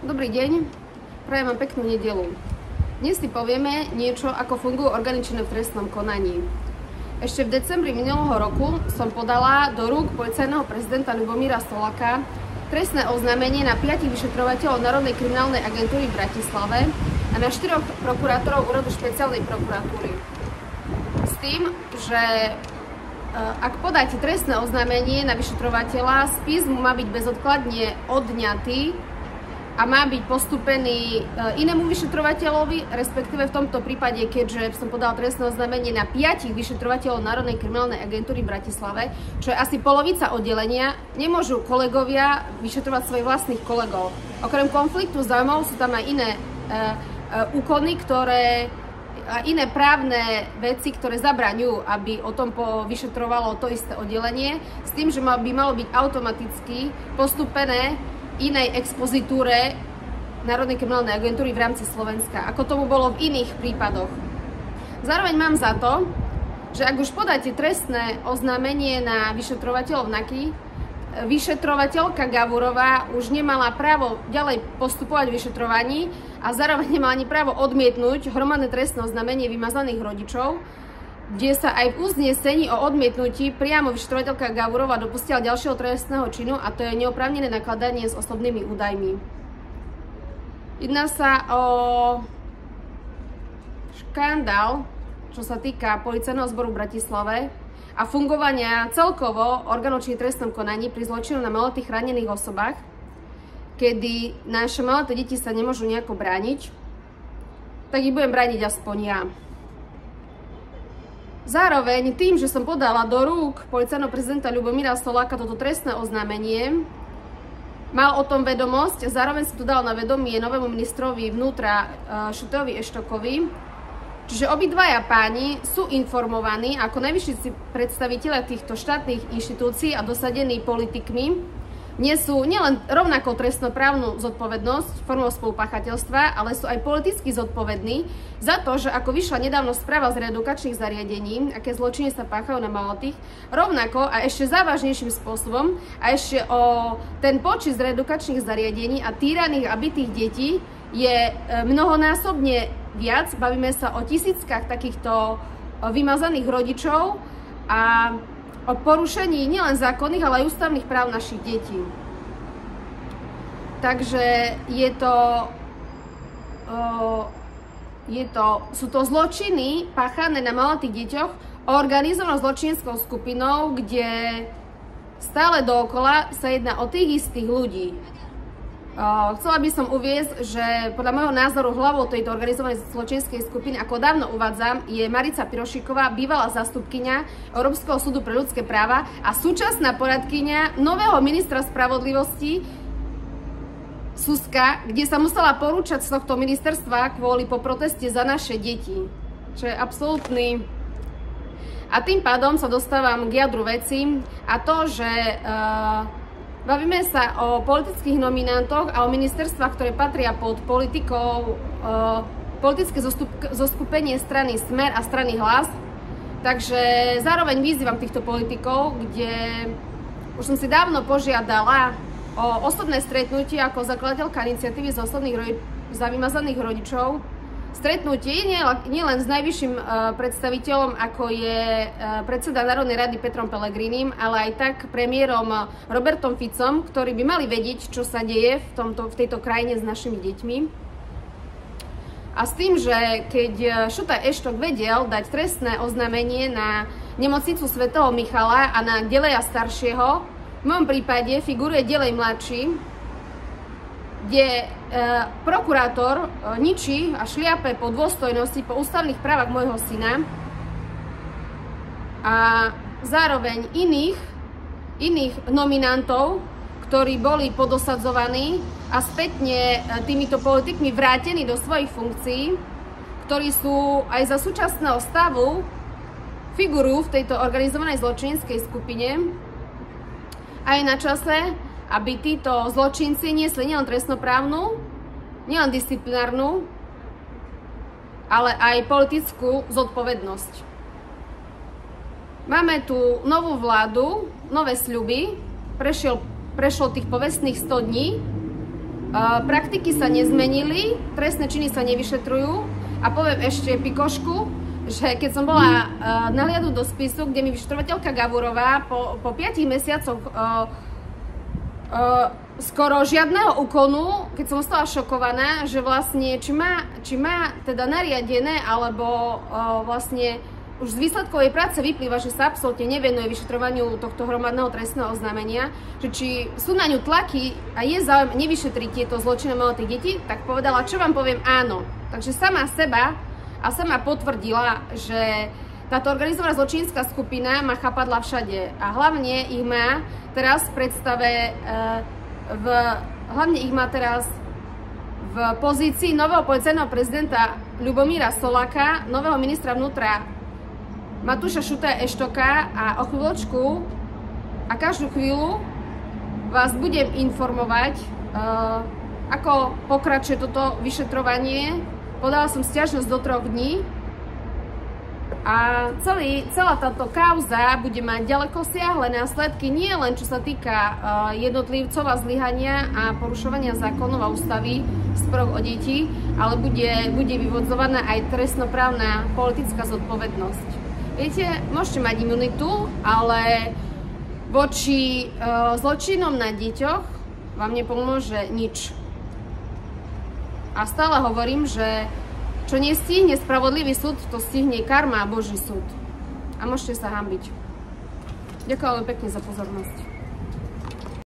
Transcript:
Dobrý deň, prajem vám peknú nedeľu. Dnes si povieme niečo, ako fungujú orgány činné v trestnom konaní. Ešte v decembri minulého roku som podala do rúk policajného prezidenta Ľubomíra Soláka trestné oznámenie na 5 vyšetrovateľov Národnej kriminálnej agentúry v Bratislave a na 4 prokurátorov úradu špeciálnej prokuratúry. S tým, že ak podáte trestné oznámenie na vyšetrovateľa, spis mu má byť bezodkladne odňatý a má byť postupený inému vyšetrovateľovi, respektíve v tomto prípade, keďže som podala trestné oznámenie na 5 vyšetrovateľov Národnej kriminálnej agentúry v Bratislave, čo je asi polovica oddelenia, nemôžu kolegovia vyšetrovať svojich vlastných kolegov. Okrem konfliktu záujmov sú tam aj iné úkony, a iné právne veci, ktoré zabraňujú, aby o tom vyšetrovalo to isté oddelenie, s tým, že by malo byť automaticky postupené inej expozitúre Národnej kriminálnej agentúry v rámci Slovenska, ako tomu bolo v iných prípadoch. Zároveň mám za to, že ak už podáte trestné oznámenie na vyšetrovateľov NAKY, vyšetrovateľka Gavurová už nemala právo ďalej postupovať v vyšetrovaní a zároveň nemala ani právo odmietnúť hromadné trestné oznámenie vymazaných rodičov, kde sa aj v uznesení o odmietnutí priamo vyšetrovateľka Gavurová dopustila ďalšieho trestného činu, a to je neoprávnené nakladanie s osobnými údajmi. Jedná sa o škandál, čo sa týka policajného zboru v Bratislave a fungovania celkovo orgánov činných v trestnom konaní pri zločinu na maloletých chránených osobách, kedy naše maloleté deti sa nemôžu nejako brániť, tak ich budem brániť aspoň ja. Zároveň tým, že som podala do rúk policajného prezidenta Ľubomíra Soláka toto trestné oznámenie, mal o tom vedomosť, zároveň si to dal na vedomie novému ministrovi vnútra Šutejovi Eštokovi. Čiže obidvaja páni sú informovaní ako najvyšší predstavitelia týchto štátnych inštitúcií a dosadení politikmi. Nesú nielen rovnako trestnoprávnu zodpovednosť formou spolupáchateľstva, ale sú aj politicky zodpovední za to, že ako vyšla nedávno správa z reedukačných zariadení, aké zločiny sa páchajú na maloletých, rovnako a ešte závažnejším spôsobom a ešte o ten počet z reedukačných zariadení a týraných a bitých detí je mnohonásobne viac. Bavíme sa o tisíckach takýchto vymazaných rodičov a o porušení nielen zákonných, ale aj ústavných práv našich detí. Takže sú to zločiny páchané na maloletých deťoch organizovanou zločineckou skupinou, kde stále dookola sa jedná o tých istých ľudí. Chcela by som uviesť, že podľa môjho názoru hlavou tejto organizovanej zločinskej skupiny, ako dávno uvádzam, je Marica Pirošíková, bývalá zástupkyňa Európskeho súdu pre ľudské práva a súčasná poradkyňa nového ministra spravodlivosti Suska, kde sa musela porúčať z tohto ministerstva kvôli po proteste za naše deti. Čo je absolútny. A tým pádom sa dostávam k jadru veci a to, že bavíme sa o politických nominantoch a o ministerstvách, ktoré patria pod politikou, politické zoskupenie strany Smer a strany Hlas. Takže zároveň vyzývam týchto politikov, kde už som si dávno požiadala o osobné stretnutie ako zakladateľka iniciatívy za vymazaných rodičov. Stretnutie nielen s najvyšším predstaviteľom, ako je predseda Národnej rady Petrom Pellegrinim, ale aj tak premiérom Robertom Ficom, ktorí by mali vedieť, čo sa deje v tejto krajine s našimi deťmi. A s tým, že keď Šutaj Eštok vedel dať trestné oznámenie na nemocnicu svätého Michala a na Deleja staršieho, v mojom prípade figuruje Delej mladší, kde prokurátor ničí a šliape po dôstojnosti, po ústavných právach môjho syna a zároveň iných nominantov, ktorí boli podosadzovaní a spätne týmito politikmi vrátení do svojich funkcií, ktorí sú aj za súčasného stavu figurujú v tejto organizovanej zločineckej skupine. A je na čase, aby títo zločinci niesli nielen trestnoprávnu, nielen disciplinárnu, ale aj politickú zodpovednosť. Máme tu novú vládu, nové sľuby, prešlo tých povestných 100 dní Praktiky sa nezmenili, trestné činy sa nevyšetrujú a poviem ešte pikošku, že keď som bola nahliadnúť do spisu, kde mi vyšetrovateľka Gavurová po 5 mesiacoch skoro žiadneho úkonu, keď som ostala šokovaná, že vlastne či má teda nariadené alebo vlastne už z výsledkov jej práce vyplýva, že sa absolútne nevenuje vyšetrovaniu tohto hromadného trestného oznámenia, že či sú na ňu tlaky a je záujem nevyšetriť tieto zločiny maloletých detí, tak povedala, čo vám poviem, áno. Takže sama potvrdila, že táto organizovaná zločinecká skupina má chapadla všade a hlavne ich má teraz v predstave v pozícii nového policajného prezidenta Ľubomíra Soláka, nového ministra vnútra Matúša Šutaja Eštoka a o chvíľočku a každú chvíľu vás budem informovať, ako pokračuje toto vyšetrovanie. Podala som sťažnosť do 3 dní a celá táto kauza bude mať ďalekosiahle následky, nie len čo sa týka jednotlivcov a zlyhania a porušovania zákonov a ústavy v sporoch o deti, ale bude vyvodzovaná aj trestnoprávna politická zodpovednosť. Viete, môžete mať imunitu, ale voči zločinom na deťoch vám nepomôže nič. A stále hovorím, že čo nestihne spravodlivý súd, to stihne karma a Boží súd. A môžete sa hanbiť. Ďakujem veľmi pekne za pozornosť.